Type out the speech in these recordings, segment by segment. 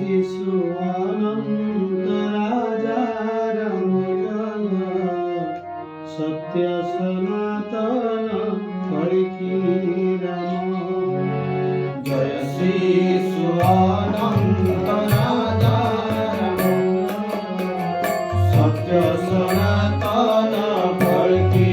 शिशु अनंत राजा राम जय सत्य सनातन कल्कि राम जय शिशु अनंत राजा राम सत्य सनातन कल्कि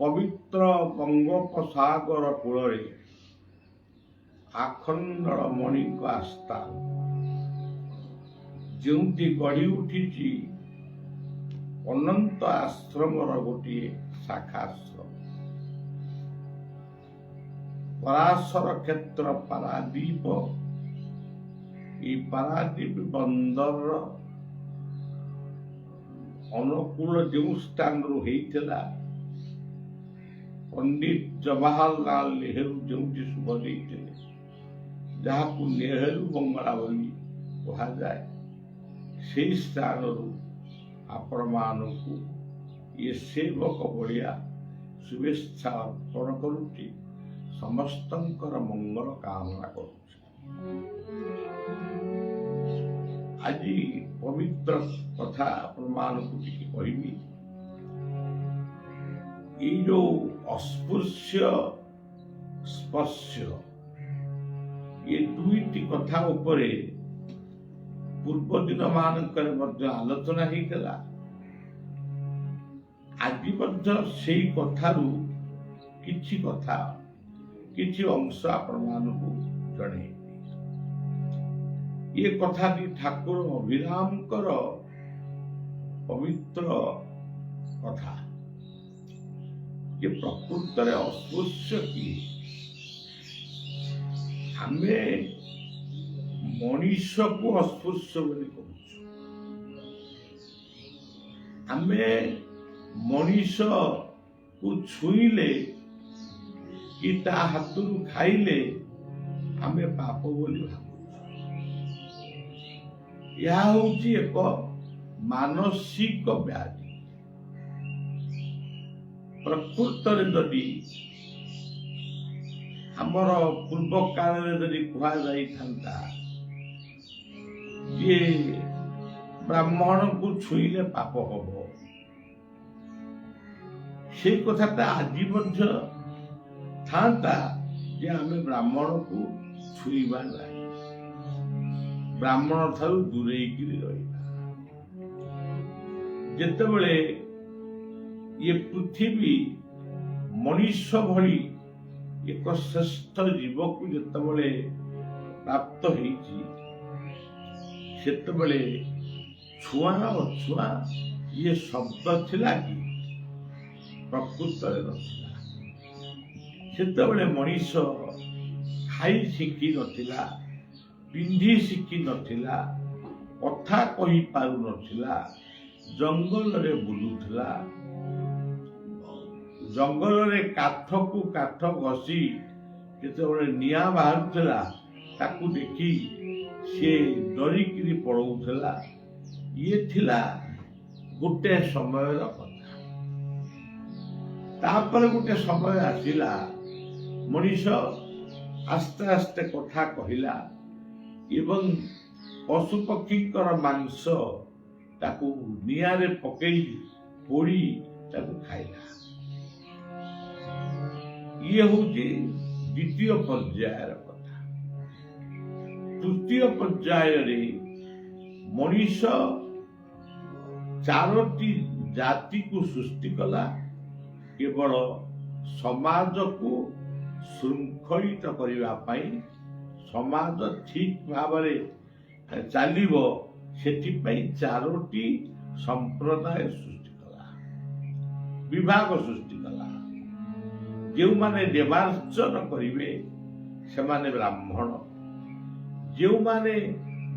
पवित्र बंगोपसागर कूल आखंडमणि आस्था जो गढ़ी उठी अनंत आश्रम गोटे शाखाश्रम पराशर क्षेत्र पारादीप ये पारादीप बंदर अनुकूल जो स्थान होता पंडित जवाहरलाल नेहरू जो शुभ देते जहाँ को नेहरू बंगला बोली कहुए से स्थान आपण मानू ये सेवक बढ़िया शुभेच्छा अर्पण करुच्ची समस्त मंगल कामना करुच्ची आज पवित्र कथा आपण मानू कहबी ये जो अस्पृश्य स्पर्श ये दुईटी कथा उपरे पूर्व दिन मानक आलोचना होता आज से कथारू किछि कथा किछि अंश आपण मानकु जणे ये कथा ठाकुर अभिराम पवित्र कथा ये प्रकृत अस्पृश्य किए आमे मनीष को अस्पृश्य बोली कहूँ आमे मनीष को छुईले कि ता हाथरू खाइले आमे पाप बोली भावुँ यह होची एक मानसिक व्याधि प्रकृत जदि आमर पूर्व काल कहता ये ब्राह्मण को छुईले पाप हम से कथा आज था जे आमे ब्राह्मण को छुईबा नहीं ब्राह्मण ठारू दूरे रहा जेतेबेले ये पृथ्वी मनीष भली एक श्रेष्ठ जीव को जितेबले प्राप्त होते छुआ अछुआ ଇଏ ଶବ୍ଦ ଥିଲା କି ପ୍ରକୃତରେ ନଥିଲା। ସେତେବେଳେ ମଣିଷ ଖାଇ ଶିଖି ନଥିଲା, ପିନ୍ଧି ଶିଖି ନଥିଲା, କଥା କହି ପାରୁନଥିଲା, ଜଙ୍ଗଲରେ ବୁଲୁଥିଲା। ଜଙ୍ଗଲରେ କାଠକୁ କାଠ ଘଷି ଯେତେବେଳେ ନିଆଁ ବାହାରୁଥିଲା ତାକୁ ଦେଖି ସେ ଡରିକିରି ପଳଉଥିଲା। ଇଏ ଥିଲା ଗୋଟେ ସମୟର କଥା। ତାପରେ ଗୋଟେ ସମୟ ଆସିଲା, ମଣିଷ ଆସ୍ତେ ଆସ୍ତେ କଥା କହିଲା ଏବଂ ପଶୁପକ୍ଷୀଙ୍କର ମାଂସ ତାକୁ ନିଆଁରେ ପକେଇ ପୋଡ଼ି ତାକୁ ଖାଇଲା। ଇଏ ହଉଛି ଦ୍ୱିତୀୟ ପର୍ଯ୍ୟାୟର କଥା। ତୃତୀୟ ପର୍ଯ୍ୟାୟରେ ମଣିଷ 4ଟି ଜାତିକୁ ସୃଷ୍ଟି କଲା କେବଳ ସମାଜକୁ ଶୃଙ୍ଖଳିତ କରିବା ପାଇଁ। ସମାଜ ଠିକ ଭାବରେ ଚାଲିବ ସେଥିପାଇଁ 4ଟି ସମ୍ପ୍ରଦାୟ ସୃଷ୍ଟି କଲା, ବିଭାଗ ସୃଷ୍ଟି କଲା। ଯେଉଁମାନେ ଦେବାର୍ଚନ କରିବେ ସେମାନେ ବ୍ରାହ୍ମଣ, ଯେଉଁମାନେ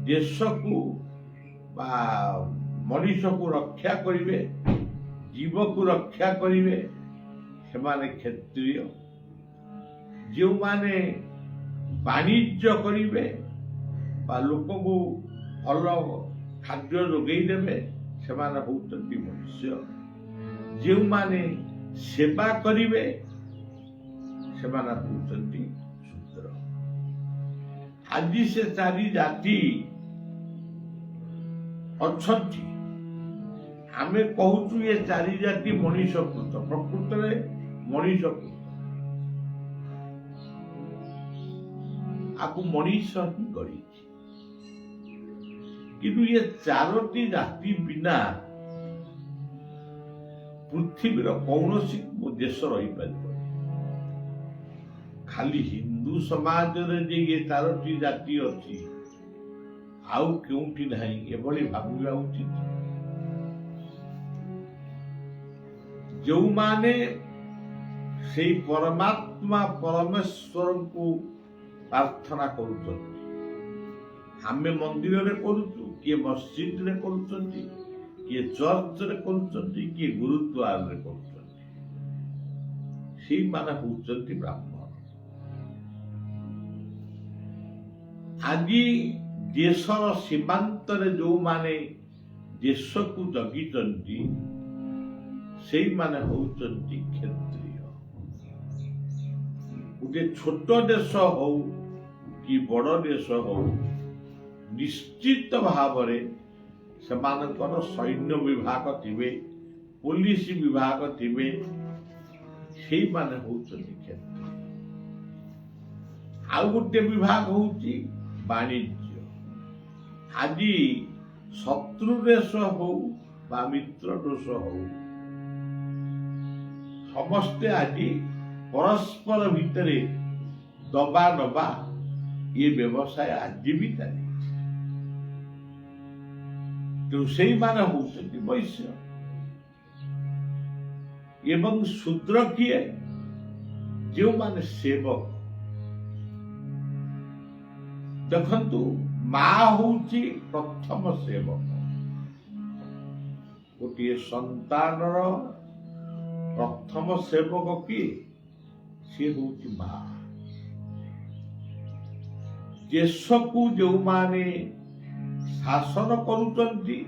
ଦେଶକୁ ବା ମଣିଷକୁ ରକ୍ଷା କରିବେ, ଜୀବକୁ ରକ୍ଷା କରିବେ ସେମାନେ କ୍ଷତ୍ରିୟ, ଯେଉଁମାନେ ବାଣିଜ୍ୟ କରିବେ ବା ଲୋକଙ୍କୁ ଭଲ ଖାଦ୍ୟ ଯୋଗାଇ ଦେବେ ସେମାନେ ହେଉଛନ୍ତି ମନୁଷ୍ୟ, ଯେଉଁମାନେ ସେବା କରିବେ ସେମାନେ ହେଉଛନ୍ତି ଶୂଦ୍ର। ଆଜି ସେ 4 ଜାତି ଅଛନ୍ତି। ଆମେ କହୁଛୁ ଏ 4 ଜାତି ମଣିଷକୃତ, ପ୍ରକୃତରେ ମଣିଷକୃତ। ଆକୁ ମଣିଷ ହିଁ କରିଛି। କିନ୍ତୁ ଏ 4ଟି ଜାତି ବିନା ପୃଥିବୀର କୌଣସି ଦେଶ ରହିପାରିବ। ଖାଲି ହିନ୍ଦୁ ସମାଜରେ ଯେ ଏ 4ଟି ଜାତି ଅଛି ଆଉ କେଉଁଠି ନାହିଁ, ଏଭଳି ଭାବିବା ଉଚିତ। ଯେଉଁମାନେ ସେଇ ପରମାତ୍ମା ପରମେଶ୍ୱରଙ୍କୁ ପ୍ରାର୍ଥନା କରୁଛନ୍ତି, ଆମେ ମନ୍ଦିରରେ କରୁଛୁ, କିଏ ମସଜିଦରେ କରୁଛନ୍ତି, କିଏ ଚର୍ଚ୍ଚରେ କରୁଛନ୍ତି, କିଏ ଗୁରୁଦ୍ୱାରରେ କରୁଛନ୍ତି, ସେଇମାନେ ହେଉଛନ୍ତି ବ୍ରାହ୍ମଣ। ଆଜି ଦେଶର ସୀମାନ୍ତରେ ଯେଉଁମାନେ ଦେଶକୁ ଜଗିଛନ୍ତି ସେଇମାନେ ହେଉଛନ୍ତି କ୍ଷତ୍ରିୟ। ଗୋଟେ ଛୋଟ ଦେଶ ହଉ କି ବଡ଼ ଦେଶ ହଉ, ନିଶ୍ଚିତ ଭାବରେ ସେମାନଙ୍କର ସୈନ୍ୟ ବିଭାଗ ଥିବେ, ପୋଲିସ ବିଭାଗ ଥିବେ, ସେଇମାନେ ହେଉଛନ୍ତି କ୍ଷତ୍ରିୟ। ଆଉ ଗୋଟେ ବିଭାଗ ହଉଛି ବାଣିଜ୍ୟ। ଆଜି ଶତ୍ରୁ ଦେଶ ହଉ ବା ମିତ୍ର ଦେଶ ହଉ, ସମସ୍ତେ ଆଜି ପରସ୍ପର ଭିତରେ ଦବା ନବା ଏ ବ୍ୟବସାୟ ଆଜି ବି ଚାଲିଛି। ତେଣୁ ସେଇମାନେ ହେଉଛନ୍ତି ବୈଶ୍ୟ। ଏବଂ ଶୂଦ୍ର କିଏ? ଯେଉଁମାନେ ସେବକ। ଦେଖନ୍ତୁ, ମା ହଉଛି ପ୍ରଥମ ସେବକ। ଗୋଟିଏ ସନ୍ତାନର ପ୍ରଥମ ସେବକ କିଏ? ସିଏ ହଉଛି ମା। ଦେଶକୁ ଯେଉଁମାନେ ଶାସନ କରୁଛନ୍ତି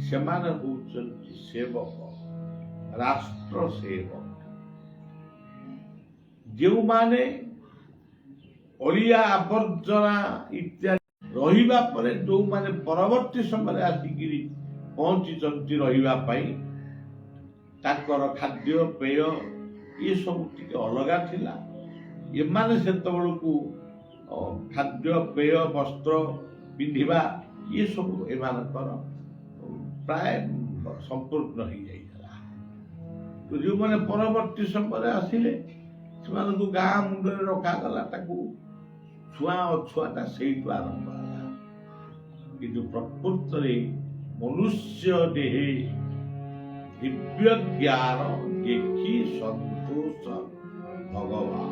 ସେମାନେ ହେଉଛନ୍ତି ସେବକ, ରାଷ୍ଟ୍ର ସେବକ। ଯେଉଁମାନେ ଅଳିଆ ଆବର୍ଜନା ଇତ୍ୟାଦି ରହିବା ପରେ ଯେଉଁମାନେ ପରବର୍ତ୍ତୀ ସମୟରେ ଆସିକିରି ପହଞ୍ଚିଛନ୍ତି ରହିବା ପାଇଁ, ତାଙ୍କର ଖାଦ୍ୟ ପେୟ ଏସବୁ ଟିକେ ଅଲଗା ଥିଲା। ଏମାନେ ସେତେବେଳକୁ ଖାଦ୍ୟ ପେୟ ବସ୍ତ୍ର ପିନ୍ଧିବା ଏସବୁ ଏମାନଙ୍କର ପ୍ରାୟ ସମ୍ପୂର୍ଣ୍ଣ ହେଇଯାଇଥିଲା। ଯେଉଁମାନେ ପରବର୍ତ୍ତୀ ସମୟରେ ଆସିଲେ ସେମାନଙ୍କୁ ଗାଁ ମୁଣ୍ଡରେ ରଖାଗଲା, ତାକୁ ଛୁଆଁ ଅଛୁଆଁଟା ସେଇଠୁ ଆରମ୍ଭ ହେଲା। କିନ୍ତୁ ପ୍ରକୃତରେ ମନୁଷ୍ୟ ଦେହେ ଦିବ୍ୟ ଜ୍ଞାନ ଦେଖି ସନ୍ତୋଷ ଭଗବାନ।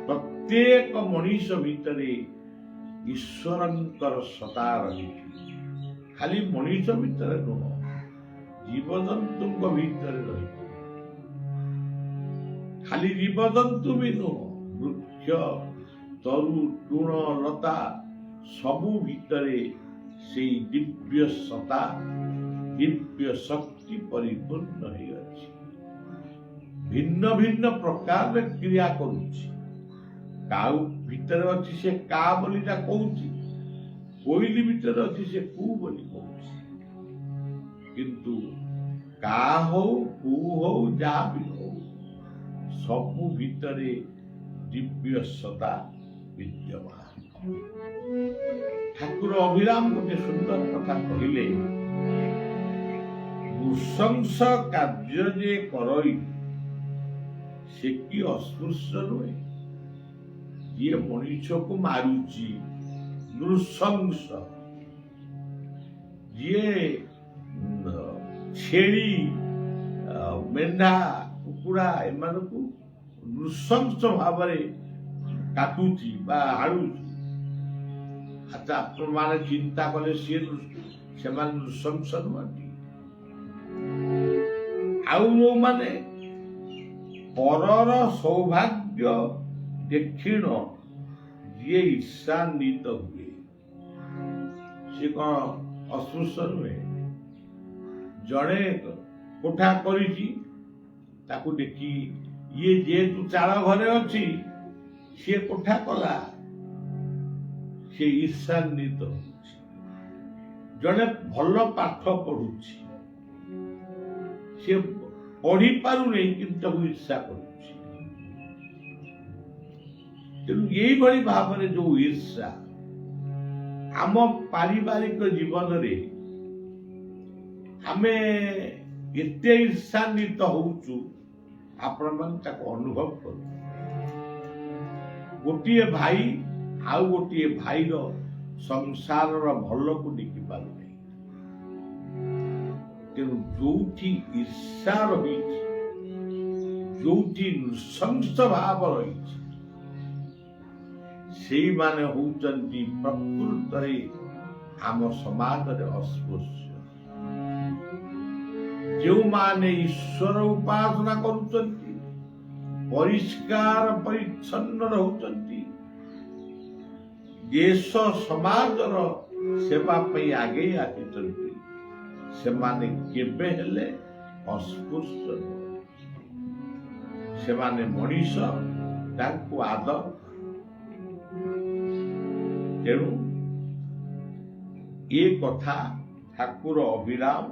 ପ୍ରତ୍ୟେକ ମଣିଷ ଭିତରେ ଈଶ୍ୱରଙ୍କର ସତ୍ତା ରହିଛି। ଖାଲି ମଣିଷ ଭିତରେ ନୁହଁ, ଜୀବଜନ୍ତୁଙ୍କ ଭିତରେ ରହିଛି। ଖାଲି ଜୀବଜନ୍ତୁ ବି ନୁହଁ, ବୃକ୍ଷ ତରୁ ତୃଣ ଲତା ସବୁ ଭିତରେ ସେଇ ଦିବ୍ୟ ସତ୍ତା, ଦିବ୍ୟ ଶକ୍ତି ପରିପୂର୍ଣ୍ଣ ହେଇଅଛି। ଭିନ୍ନ ଭିନ୍ନ ପ୍ରକାରରେ କ୍ରିୟା କରୁଛି। କାଉ ଭିତରେ ଅଛି ସେ କା ବୋଲିଟା କହୁଛି, କୋଇଲି ଭିତରେ ଅଛି ସେ କୁ ବୋଲି କହୁଛି। କିନ୍ତୁ କା ହଉ କୁ ହଉ ଯାହା ବି ହଉ, ସବୁ ଭିତରେ ଦିବ୍ୟ ସତ୍ତା ବିଦ୍ୟମାନ। ଠାକୁର ଅଭିରାମ ଗୋଟେ ସୁନ୍ଦର କଥା କହିଲେ, ନୃଶଂସ କାର୍ଯ୍ୟ ଯେ କରଇ ସେ କି ଅସ୍ପୃଶ୍ୟ ନୁହେଁ। ଯିଏ ମଣିଷକୁ ମାରୁଛି ନୃଶଂସ, ଯିଏ ଛେଳି ମେଣ୍ଢା କୁକୁଡ଼ା ଏମାନଙ୍କୁ ନୃଶଂସ ଭାବରେ କାଟୁଛି ବା ହାଡ଼ୁଛି, ଆଚ୍ଛା ଆପଣମାନେ ଚିନ୍ତା କଲେ ସେମାନେ ନୃଶଂସ ନୁହନ୍ତି। ଆଉ ଯୋଉମାନେ ପରର ସୌଭାଗ୍ୟ ଦେଖିଣ ଯିଏ ଈର୍ଷାନ୍ୱିତ ହୁଏ, ସେ କଣ ଅସ୍ପୃଶ୍ୟ ନୁହେଁ? ଜଣେ କୋଠା କରିଛି, ତାକୁ ଦେଖି ଇଏ ଯେହେତୁ ଚାଳ ଘରେ ଅଛି ସିଏ କୋଠା କଲା, ସେ ଈର୍ଷାନ୍ୱିତ ହଉଛି। ଜଣେ ଭଲ ପାଠ ପଢୁଛି, ସେ ପଢି ପାରୁନି କିନ୍ତୁ ତାକୁ ଈର୍ଷା କରୁଛି। ତେଣୁ ଏଇଭଳି ଭାବରେ ଯୋଉ ଈର୍ଷା ଆମ ପାରିବାରିକ ଜୀବନରେ ଆମେ ଏତେ ଈର୍ଷାନ୍ୱିତ ହଉଛୁ, ଆପଣମାନେ ତାକୁ ଅନୁଭବ କରୁ। ଗୋଟିଏ ଭାଇ ଆଉ ଗୋଟିଏ ଭାଇର ସଂସାରର ଭଲକୁ ଦେଖି ପାରୁନି। ତେଣୁ ଯୋଉଠି ଈର୍ଷା ରହିଛି, ଯୋଉଠି ନୃଶଂସ ଭାବ ରହିଛି, ସେଇମାନେ ହଉଛନ୍ତି ପ୍ରକୃତରେ ଆମ ସମାଜରେ ଅସ୍ପୃଶ୍ୟ। ଯେଉଁମାନେ ଈଶ୍ୱର ଉପାସନା କରୁଛନ୍ତି, ପରିଷ୍କାର ପରିଚ୍ଛନ୍ନ ରହୁଛନ୍ତି, ଦେଶ ସମାଜର ସେବା ପାଇଁ ଆଗେଇ ଆସିଛନ୍ତି, ସେମାନେ କେବେ ହେଲେ ଅସ୍ପୃଶ୍ୟ ନୁହଁ। ସେମାନେ ମଣିଷ, ତାଙ୍କୁ ଆଦର। ତେଣୁ ଏ କଥା ଠାକୁର ଅଭିରାମ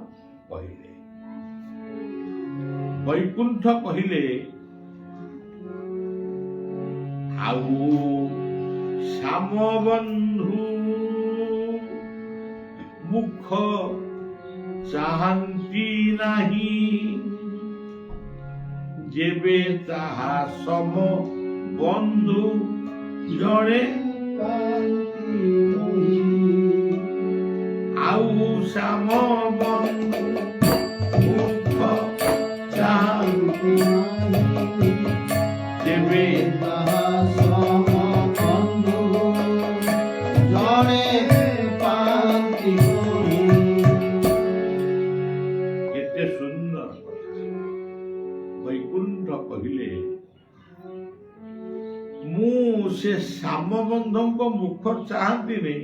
କହିଲେ। ବୈକୁଣ୍ଠ କହିଲେ ଆଉ ଶ୍ୟାମବନ୍ଧୁ ମୁଖ ଚାହାନ୍ତି ନାହିଁ, ଯେବେ ତାହା ସମ ବନ୍ଧୁ ଜଣେ ଆଉ ଶ୍ୟାମବନ୍ଧୁ ମୁଖ ଚାହାନ୍ତି ନାହିଁ, ଯେବେ ତାହା ସମ ବନ୍ଧୁ ଜଣେ ପାନ୍ତି। କେତେ ସୁନ୍ଦର କଥା। ବୈକୁଣ୍ଠ କହିଲେ ମୁଁ ସେ ଶ୍ୟାମବନ୍ଧୁଙ୍କ ମୁଖ ଚାହାନ୍ତିନି,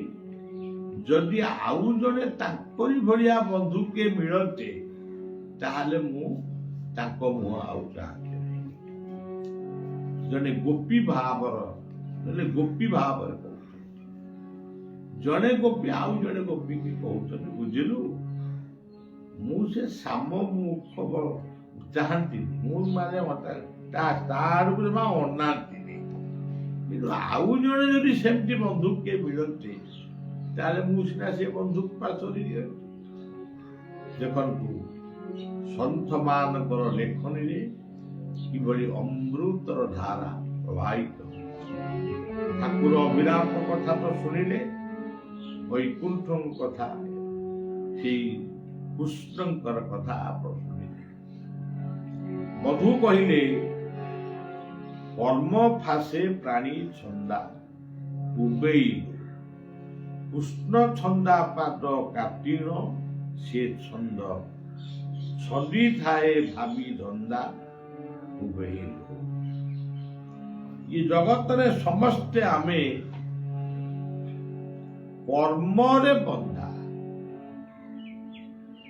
ଯଦି ଆଉ ଜଣେ ତାଙ୍କରି ଭଳିଆ ବନ୍ଧୁ କିଏ ମିଳନ୍ତେ ତାହେଲେ ମୁଁ ତାଙ୍କ ମୁହଁ ଆଉ ଚାହାନ୍ତି ନାହିଁ। ଜଣେ ଗୋପୀ ଭାବରେ କହୁଛନ୍ତି, ଜଣେ ଗୋପୀ ଆଉ ଜଣେ ଗୋପୀ କି କହୁଛନ୍ତି, ବୁଝିଲୁ ମୁଁ ସେ ଶ୍ୟାମ ମୁଖ ଚାହାନ୍ତିନି, ମୁଁ ମାନେ ତା ଆଡକୁ ଜମା ଅନାନ୍ତିନି, କିନ୍ତୁ ଆଉ ଜଣେ ଯଦି ସେମିତି ବନ୍ଧୁ କିଏ ମିଳନ୍ତି ତାହେଲେ ମୁଁ ସିନା ସେ ବନ୍ଧୁକ ପାଶୋରି ଦିଅନ୍ତି। ଦେଖନ୍ତୁ ସନ୍ଥ ମାନଙ୍କର ଲେଖନୀରେ କିଭଳି ଅମୃତର ଧାରା ପ୍ରବାହିତ। ଠାକୁର ଅଭିରାମଙ୍କ କଥା ତ ଶୁଣିଲେ, ବୈକୁଣ୍ଠଙ୍କ କଥା ସେଇ କୃଷ୍ଣଙ୍କର କଥା ଆପଣ ଶୁଣିଲେ। ମଧୁ କହିଲେ କର୍ମ ଫାସେ ପ୍ରାଣୀ ଛନ୍ଦା ଉବେଇଲ, କୃଷ୍ଣ ଛନ୍ଦା ପାଦ କାଟିଣ ସେ ଛନ୍ଦ, ଛନ୍ଦି ଥାଏ ଭାବି ଧନ୍ଦା ଉବେଇଲ। ଏ ଜଗତରେ ସମସ୍ତେ ଆମେ କର୍ମରେ ବନ୍ଧା।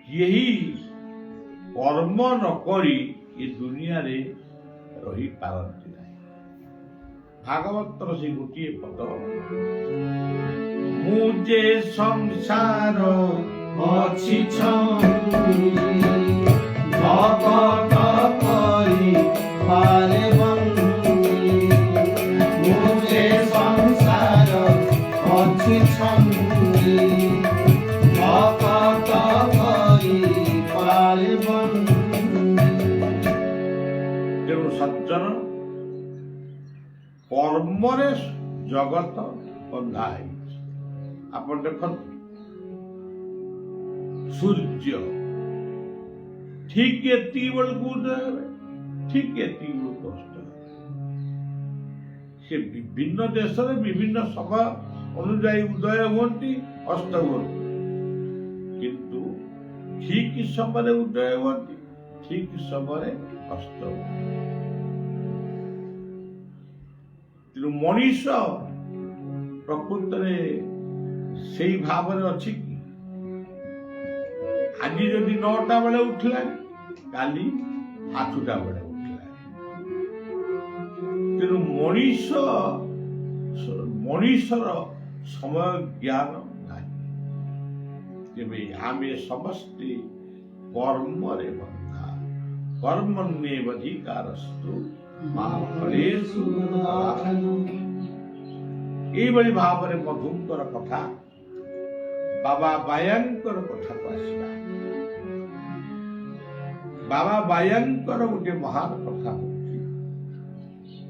କେହି କର୍ମ ନ କରି ଏ ଦୁନିଆରେ ରହିପାରନ୍ତି ନାହିଁ। ଭାଗବତର ସେ ଗୋଟିଏ ପଦ, ମୁଁ ଯେ ସଂସାର ଅଛି ଛନ୍ଦି ଭକତ କରି ପାରେ ବନ୍ଦି, ମୁଁ ଯେ ସଂସାର ଅଛି ଛନ୍ଦି ଭକତ କରି ପାରେ ବନ୍ଦି। ତେଣୁ ସଜ୍ଜନ, କର୍ମରେ ଜଗତ ବନ୍ଧା ହେଇଛି। ଆପଣ ଦେଖନ୍ତୁ ସୂର୍ଯ୍ୟ ଠିକ ଏତିକି ବେଳକୁ ଉଦୟ ହେବେ, ଠିକ ଏତିକି ବେଳକୁ ଅସ୍ତ ହେବେ। ସେ ବିଭିନ୍ନ ଦେଶରେ ବିଭିନ୍ନ ସମୟ ଅନୁଯାୟୀ ଉଦୟ ହୁଅନ୍ତି, ଅସ୍ତ ହୁଅନ୍ତି, କିନ୍ତୁ ଠିକ ସମୟରେ ଉଦୟ ହୁଅନ୍ତି, ଠିକ ସମୟରେ ଅସ୍ତ ହୁଅନ୍ତି। ତେଣୁ ମଣିଷ ପ୍ରକୃତରେ ସେଇ ଭାବରେ ଅଛି କି? ଆଜି ଯଦି 9ଟା ବେଳେ ଉଠିଲାଣି, କାଲି 8ଟା ବେଳେ ଉଠିଲାଣି। ତେଣୁ ମଣିଷର ସମୟ ଜ୍ଞାନ ନାହିଁ। ତେବେ ଆମେ ସମସ୍ତେ କର୍ମରେ ବନ୍ଧା। କର୍ମଣ୍ୟେବାଧିକାରସ୍ତୁ ମା ଫଳେଷୁ କଦାଚନ। ଏଇଭଳି ଭାବରେ ମଧୁଙ୍କର କଥା, ବାବା ବାୟାଙ୍କର କଥାକୁ ଆସିବା। ବାବା ବାୟାଙ୍କର ଗୋଟେ ମହାନ କଥା ହଉଛି,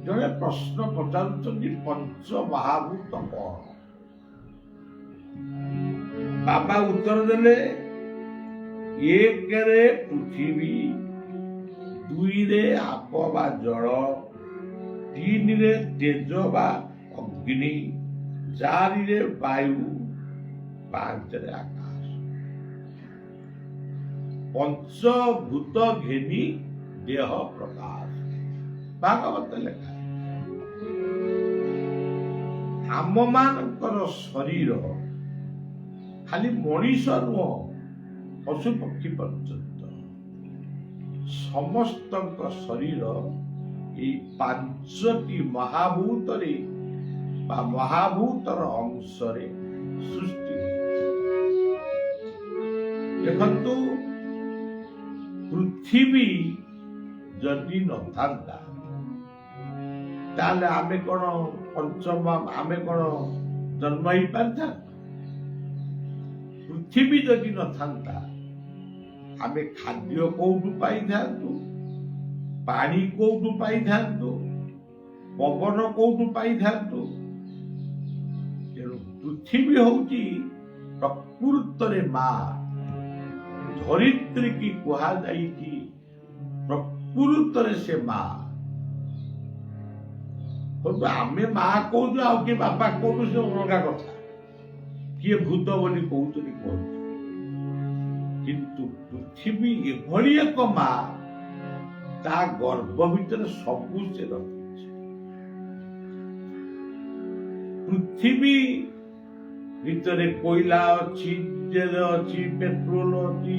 ଜଣେ ପ୍ରଶ୍ନ ପଚାରୁଛନ୍ତି ପଞ୍ଚ ମହାଭୂତ କଣ? ବାବା ଉତ୍ତର ଦେଲେ, 1ରେ ପୃଥିବୀ, 2ରେ ଆପ ବା ଜଳ, 3ରେ ତେଜ ବା ଅଗ୍ନି, 4ରେ ବାୟୁ, 5ରେ ଆକାଶ। ପଞ୍ଚଭୂତ ଘେନି ଦେହ ପ୍ରକାଶ। ଭାଗବତ ଲେଖା। ଆମ ମାନଙ୍କର ଶରୀର ଖାଲି ମଣିଷ ନୁହଁ, ପଶୁ ପକ୍ଷୀ ପର୍ଯ୍ୟନ୍ତ ସମସ୍ତଙ୍କ ଶରୀର ଏଇ 5ଟି ମହାଭୂତରେ ବା ମହାଭୂତର ଅଂଶରେ ସୃଷ୍ଟି। ଦେଖନ୍ତୁ, ପୃଥିବୀ ଯଦି ନଥାନ୍ତା ତାହେଲେ ଆମେ କଣ ଆମେ କଣ ଜନ୍ମ ହେଇପାରିଥାନ୍ତୁ? ପୃଥିବୀ ଯଦି ନଥାନ୍ତା ଆମେ ଖାଦ୍ୟ କୋଉଠୁ ପାଇଥାନ୍ତୁ? ପାଣି କୋଉଠୁ ପାଇଥାନ୍ତୁ? ପବନ କୋଉଠୁ ପାଇଥାନ୍ତୁ? ତେଣୁ ପୃଥିବୀ ହଉଛି ପ୍ରକୃତରେ ମା। ଧରିତ୍ରୀ କି କୁହାଯାଇଛି ପ୍ରକୃତରେ ସେ ମା। ଆମେ ମା କହୁଛୁ, ଆଉ କିଏ ବାପା କହୁଛୁ, ସେ ଅଲଗା କଥା। କିଏ ଭୂତ ବୋଲି କହୁଛନ୍ତି କୁହନ୍ତୁ, କିନ୍ତୁ ପୃଥିବୀ ଏଭଳି ଏକ ମା, ତା ଗର୍ଭ ଭିତରେ ସବୁ ସେ ରଖିଛି। ପୃଥିବୀ ଭିତରେ କୋଇଲା ଅଛି, ତେଲ ଅଛି, ପେଟ୍ରୋଲ ଅଛି।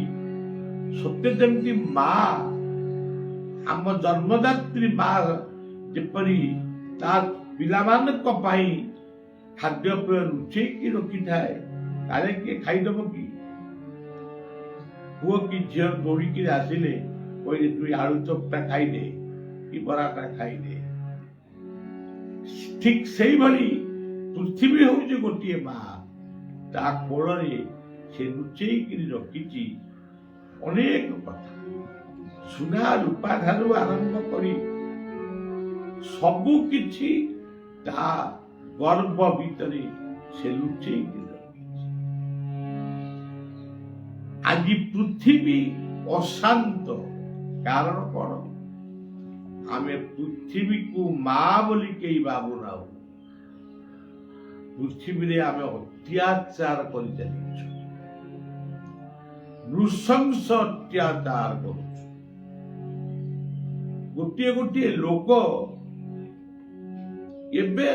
ସତ୍ୟ ଯେମିତି ମା, ଆମ ଜନ୍ମଦାତ୍ରୀ ମା ଯେପରି ତା ପିଲାମାନଙ୍କ ପାଇଁ ଖାଦ୍ୟପେୟ ଲୁଚେଇକି ରଖିଥାଏ, କାଳେ କିଏ ଖାଇଦବ କି? ପୁଅ କି ଝିଅ ଦୌଡ଼ିକି ଆସିଲେ କହିଲେ ତୁ ଆଳୁ ଚପଟା ଖାଇଦେ କି ବରାଟା ଖାଇଦେ। ଠିକ ସେଇଭଳି ପୃଥିବୀ ହଉଛି ଗୋଟିଏ ମା। ତା କୋଳରେ ସେ ଲୁଚେଇକିରି ରଖିଛି ଅନେକ କଥା। ସୁନା ରୂପା ଠାରୁ ଆରମ୍ଭ କରି ସବୁ କିଛି ତା ଗର୍ଭ ଭିତରେ ସେ ଲୁଚେଇକି ରଖିଛି। ଆଜି ପୃଥିବୀ ଅଶାନ୍ତ। କାରଣ କଣ? ଆମେ ପୃଥିବୀକୁ ମା ବୋଲି କେହି ଭାବୁନାହୁଁ। ପୃଥିବୀରେ ଆମେ ଅତ୍ୟାଚାର କରି ଚାଲିଛୁ, ନୃଶଂସ ଅତ୍ୟାଚାର କରୁଛୁ। ଗୋଟିଏ ଗୋଟିଏ ଲୋକ, ଏବେ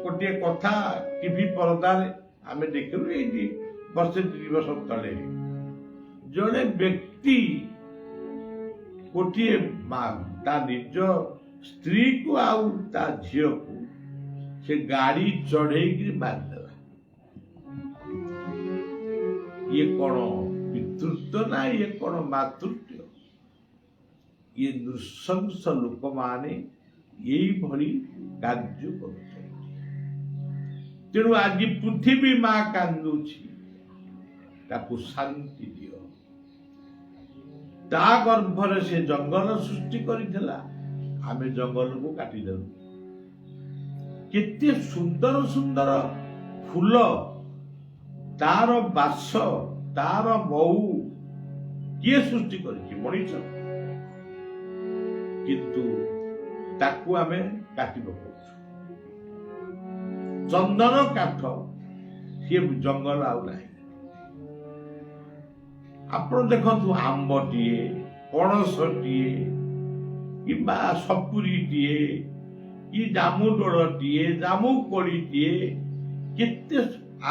ଗୋଟିଏ କଥା ଟିଭି ପରଦାରେ ଆମେ ଦେଖିଲୁ, ଏଇଠି ବର୍ଷେ 2 ବର୍ଷ ତଳେ ଜଣେ ବ୍ୟକ୍ତି ଗୋଟିଏ ମା ତା ନିଜ ସ୍ତ୍ରୀକୁ ଆଉ ତା ଝିଅକୁ ସେ ଗାଡି ଚଢେଇକି ମାରିଦେଲା। ଇଏ କଣ ପିତୃତ୍ୱ ନା ଇଏ କଣ ମାତୃତ୍ୱ? ଇଏ ନୃଶଂସ ଲୋକମାନେ ଏଇଭଳି କାର୍ଯ୍ୟ କରୁଛନ୍ତି। ତେଣୁ ଆଜି ପୃଥିବୀ ମା କାନ୍ଦୁଛି, ତାକୁ ଶାନ୍ତି ଦିଅ। ତା ଗର୍ଭରେ ସେ ଜଙ୍ଗଲ ସୃଷ୍ଟି କରିଥିଲା, ଆମେ ଜଙ୍ଗଲକୁ କାଟିଦେଲୁ। କେତେ ସୁନ୍ଦର ସୁନ୍ଦର ଫୁଲ, ତାର ବାସ, ତାର ମହୁ କିଏ ସୃଷ୍ଟି କରିଛି? ମଣିଷ। କିନ୍ତୁ ତାକୁ ଆମେ କାଟି ପକାଉଛୁ। ଚନ୍ଦନ କାଠ, ସିଏ ଜଙ୍ଗଲ ଆଉ ନାହିଁ। ଆପଣ ଦେଖନ୍ତୁ, ଆମ୍ବଟିଏ, ପଣସଟିଏ, କିମ୍ବା ସପୁରୀଟିଏ, କି ଜାମୁ ଡୋଳଟିଏ, ଜାମୁ କୋଳିଟିଏ, କେତେ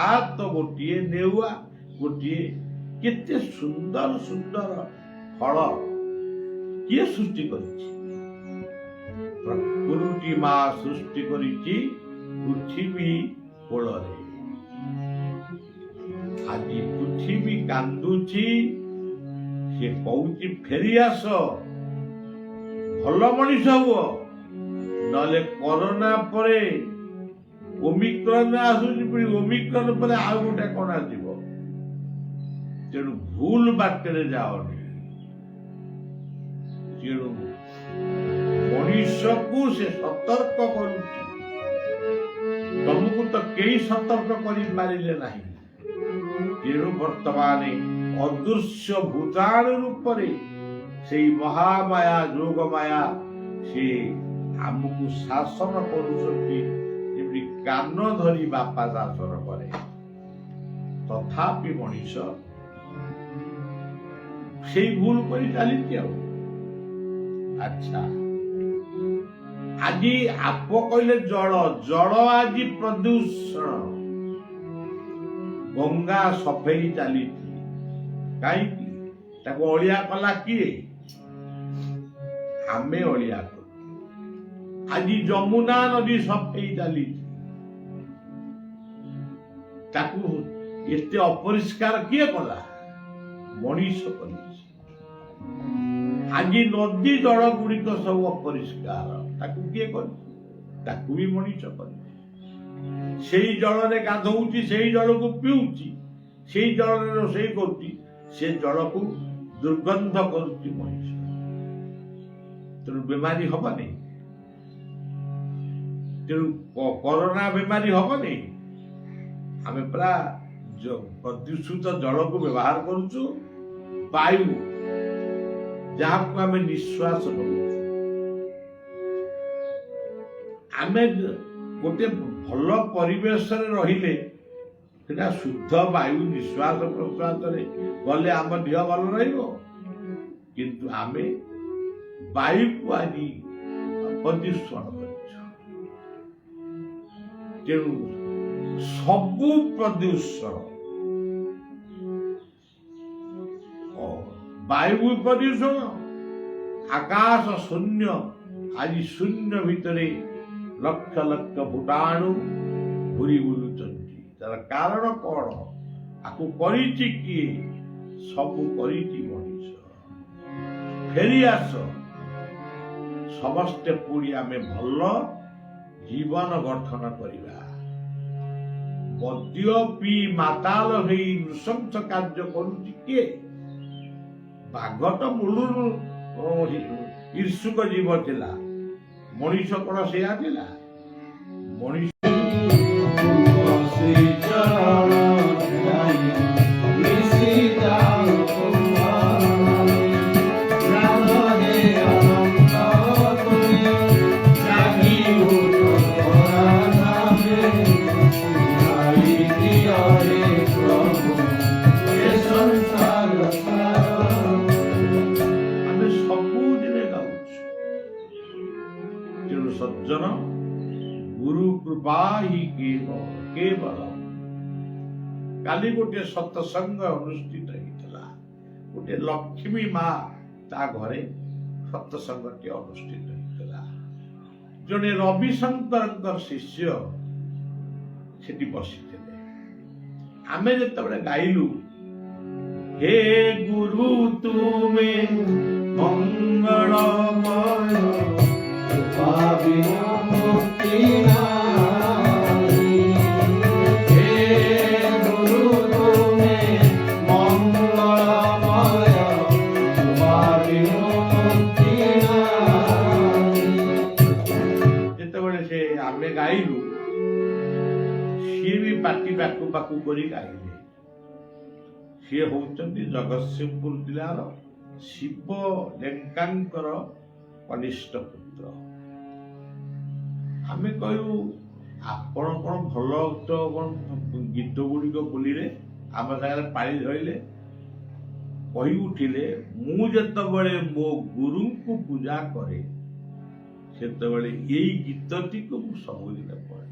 ଆତ ଗୋଟିଏ, ନେଉଆ ଗୋଟିଏ, କେତେ ସୁନ୍ଦର ସୁନ୍ଦର ଫଳ କିଏ ସୃଷ୍ଟି କରିଛି? ପ୍ରକୃତି ମା ସୃଷ୍ଟି କରିଛି ପୃଥିବୀ କୋଳରେ। ଆଜି ପୃଥିବୀ କାନ୍ଦୁଛି, ସେ କହୁଛି ଫେରି ଆସ, ଭଲ ମଣିଷ ହୁଅ, ନହେଲେ କରୋନା ପରେ ଓମିକ୍ରନ ଆସୁଛି, ଓମିକ୍ରନ ପରେ ଆଉ ଗୋଟେ କଣ ଆସିବ। ତେଣୁ ଭୁଲ ବାଟରେ ଯାଅନି। ତେଣୁ ମଣିଷକୁ ସେ ସତର୍କ କରୁଛି। ତମକୁ ତ କେହି ସତର୍କ କରିପାରିଲେ ନାହିଁ। ତେଣୁ ବର୍ତ୍ତମାନ ଅଦୃଶ୍ୟ ଭୂତାଣୁ ରୂପରେ ସେଇ ମହାମାୟା, ଯୋଗ ମାୟା, ସେ ଆମକୁ ଶାସନ କରୁଛନ୍ତି, ଯେମିତି କାନ ଧରି ବାପା ଶାସନ କରେ। ତଥାପି ମଣିଷ ସେଇ ଭୁଲ କରି ଚାଲିଛି। ଆଉ ଆଚ୍ଛା, ଆଜି ଆପ କହିଲେ ଜଳ, ଜଳ ଆଜି ପ୍ରଦୂଷଣ। ଗଙ୍ଗା ସଫେଇ ଚାଲିଛି, କାହିଁକି? ତାକୁ ଅଳିଆ କଲା କିଏ? ଆମେ ଅଳିଆ କଲୁ। ଆଜି ଯମୁନା ନଦୀ ସଫେଇ ଚାଲିଛି, ତାକୁ ଏତେ ଅପରିଷ୍କାର କିଏ କଲା? ମଣିଷ କରିଛି। ଆଜି ନଦୀ ଜଳ ଗୁଡିକ ସବୁ ଅପରିଷ୍କାର, ତାକୁ କିଏ କରିଛି? ତାକୁ ବି ମଣିଷ କରିଛି। ସେଇ ଜଳରେ ଗାଧଉଛି, ସେଇ ଜଳକୁ ପିଉଛି, ସେଇ ଜଳରେ ରୋଷେଇ କରୁଛି, ସେ ଜଳକୁ ଦୁର୍ଗନ୍ଧ କରୁଛି ମଣିଷ। ତେଣୁ ବେମାରୀ ହବନି। ତେଣୁ କରୋନା ବେମାରୀ ହବନି। ଆମେ ପୁରା ପ୍ରଦୂଷିତ ଜଳକୁ ବ୍ୟବହାର କରୁଛୁ। ବାୟୁ, ଯାହାକୁ ଆମେ ନିଶ୍ୱାସ ନଉଛୁ, ଆମେ ଗୋଟେ ଭଲ ପରିବେଶରେ ରହିଲେ ସେଟା ଶୁଦ୍ଧ ବାୟୁ ନିଶ୍ୱାସ ପ୍ରଶ୍ୱାସରେ ଗଲେ ଆମ ଦେହ ଭଲ ରହିବ। କିନ୍ତୁ ଆମେ ବାୟୁକୁ ଆଜି ପ୍ରଦୂଷଣ କରିଛୁ। ତେଣୁ ସବୁ ପ୍ରଦୂଷଣ, ବାୟୁ ପ୍ରଦୂଷଣ, ଆକାଶ ଶୂନ୍ୟ, ଆଜି ଶୂନ୍ୟ ଭିତରେ ଲକ୍ଷ ଲକ୍ଷ ଭୂତାଣୁ ଘୁରି ବୁଲୁଛନ୍ତି। ତାର କାରଣ କଣ? ଆକୁ କରିଛି କିଏ? ସବୁ କରିଛି ମଣିଷ। ଫେରି ଆସ, ସମସ୍ତେ ପୁଣି ଆମେ ଭଲ ଜୀବନ ଗଠନ କରିବା। ମଦ୍ୟ ପିଇ ମାତାଲ ହେଇ ନୃଶଂସ କାର୍ଯ୍ୟ କରୁଛି କିଏ? ବାଘ ତ ମୂଳରୁ ଈର୍ଷୁକ ଜୀବ ଥିଲା, ମଣିଷ କଣ ସେଇଆ ଥିଲା? ମଣିଷ ଶ୍ରୀ ଚରଣ ପୂର୍ବାହି କେବଳ କାଲି ଗୋଟିଏ ସତ୍ସଙ୍ଗ ଅନୁଷ୍ଠିତ ହେଇଥିଲା। ଗୋଟିଏ ଲକ୍ଷ୍ମୀ ମା ତା ଘରେ ସତ୍ସଙ୍ଗଟି ଅନୁଷ୍ଠିତ ହେଇଥିଲା। ଜଣେ ରବିଶଙ୍କରଙ୍କ ଶିଷ୍ୟ ସେଠି ବସିଥିଲେ। ଆମେ ଯେତେବେଳେ ଗାଇଲୁ ହେ ଗୁରୁ ତୁମେ ମଙ୍ଗଳମୟ ପାବିନ ମୁକ୍ତି ନାହିଁ। ହେ ଗୁରୁ ତୁମେ ମଙ୍ଗଳମୟ ପାବିନ ମୁକ୍ତି ନାହିଁ। ଯେତେବେଳେ ସେ ଆମେ ଗାଇଲୁ ସିଏ ବି ପାଟି ପାକୁ ପାକୁ କରି ଗାଇଲେ। ସିଏ ହଉଛନ୍ତି ଜଗତସିଂହପୁର ଜିଲ୍ଲାର ଶିବ ଲେଙ୍କାଙ୍କର କନିଷ୍ଠ ପୁତ୍ର। ଆମେ କହିବୁ ଆପଣ କଣ ଭଲ ତ କଣ ଗୀତ ଗୁଡ଼ିକ ବୋଲିଲେ ଆମ ସାଙ୍ଗରେ ପାଳି ଧରିଲେ। କହି ଉଠିଲେ ମୁଁ ଯେତେବେଳେ ମୋ ଗୁରୁଙ୍କୁ ପୂଜା କରେ ସେତେବେଳେ ଏଇ ଗୀତଟିକୁ ମୁଁ ସବୁଦିନ ପଢେ।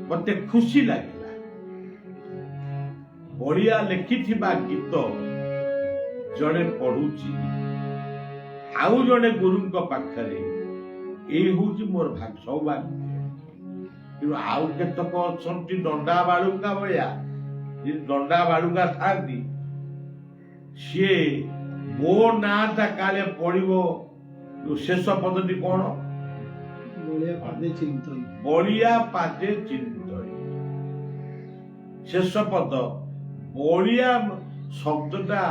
ମତେ ଖୁସି ଲାଗିଲା। ବଢିଆ ଲେଖିଥିବା ଗୀତ ଜଣେ ପଢୁଛି ଆଉ ଜଣେ ଗୁରୁଙ୍କ ପାଖରେ, ଏଇ ହଉଛି ମୋର ସୌଭାଗ୍ୟ। କିନ୍ତୁ ଆଉ କେତେକ ଅଛନ୍ତି ଦଣ୍ଡା ବାଳୁଙ୍ଗା ଭଳିଆ, ଦଣ୍ଡା ବାଳୁଙ୍ଗା ଥାନ୍ତି, ସିଏ ମୋ ନାଁଟା କାଳେ ପଡିବ। ଶେଷ ପଦଟି କଣ? ବଳିଆ ପାଦେ ଚିନ୍ତଇ। ଶେଷ ପଦ ବଳିଆ ଶବ୍ଦଟା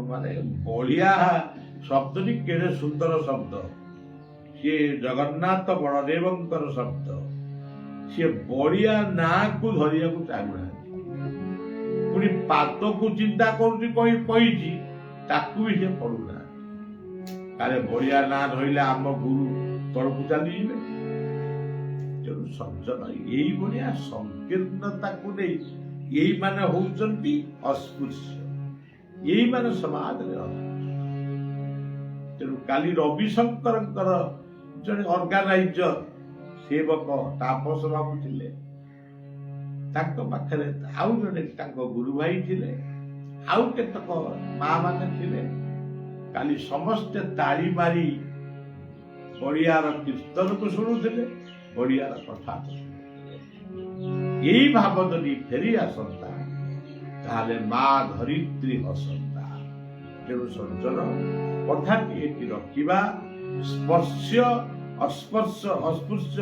ମାନେ ବଳିଆ ଶବ୍ଦଟି କେଡ଼େ ସୁନ୍ଦର ଶବ୍ଦ। ସିଏ ଜଗନ୍ନାଥ ବଳଦେବଙ୍କର ଶବ୍ଦ। ସିଏ ବଳିଆ ନାଁକୁ ଧରିବାକୁ ଚାହୁଁନାହାନ୍ତି। ପୁଣି ପାଦକୁ ଚିନ୍ତା କରୁଛି କହିଛି ତାକୁ ବି ସେ ପଢୁନାହାନ୍ତି। କାଳେ ବଳିଆ ନାଁ ଧରିଲେ ଆମ ଗୁରୁ ତଳକୁ ଚାଲିଯିବେ। ତେଣୁ ସଜ୍ଜନ ଏଇଭଳିଆ ସଂକୀର୍ଣ୍ଣତାକୁ ନେଇ ଏଇମାନେ ହଉଛନ୍ତି ଅସ୍ପୃଶ୍ୟ, ଏଇମାନେ ସମାଜରେ ତେଣୁ କାଲି ରବିଶଙ୍କରଙ୍କର ଜଣେ ଅର୍ଗାନାଇଜର ସେବକ ତାପସ ବାବୁ ଥିଲେ। ତାଙ୍କ ପାଖରେ ଆଉ ଜଣେ ତାଙ୍କ ଗୁରୁ ଭାଇ ଥିଲେ, ଆଉ କେତେକ ମା ମାନେ ଥିଲେ। କାଲି ସମସ୍ତେ ତାଳି ମାରି ବଳିଆର କୀର୍ତ୍ତନକୁ ଶୁଣୁଥିଲେ, ବଳିଆର କଥାକୁ ଶୁଣୁଥିଲେ। ଏଇ ଭାବ ଯଦି ଫେରି ଆସନ୍ତା ତାହେଲେ ମା ଧରିତ୍ରୀ ହସନ୍ତା। ତେଣୁ ସଜ୍ଜନ କଥାଟି ଏଠି ରଖିବା। ସ୍ପର୍ଶ ଅସ୍ପୃଶ୍ୟ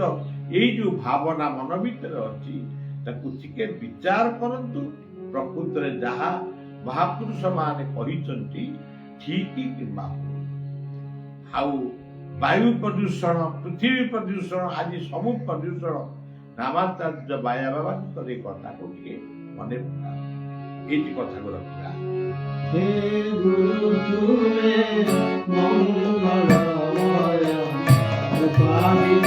ଏଇ ଯୋଉ ଭାବନା ମନ ଭିତରେ ଅଛି ତାକୁ ଟିକେ ବିଚାର କରନ୍ତୁ। ପ୍ରକୃତରେ ଯାହା ମହାପୁରୁଷ ମାନେ କହିଛନ୍ତି ଠିକ କିମ୍ବା ଭୁଲ। ଆଉ ବାୟୁ ପ୍ରଦୂଷଣ, ପୃଥିବୀ ପ୍ରଦୂଷଣ, ଆଜି ସବୁ ପ୍ରଦୂଷଣ ନାମାଚାର୍ଯ୍ୟ ବାୟା ବାବାଙ୍କର ଏ କଥାକୁ ଟିକେ ମନେ ପକା। ଏଇଟି କଥାକୁ ରଖିବା। ହେ ଗୁରୁ ତୁମେ ମଙ୍ଗଳମୟ ପାବିନ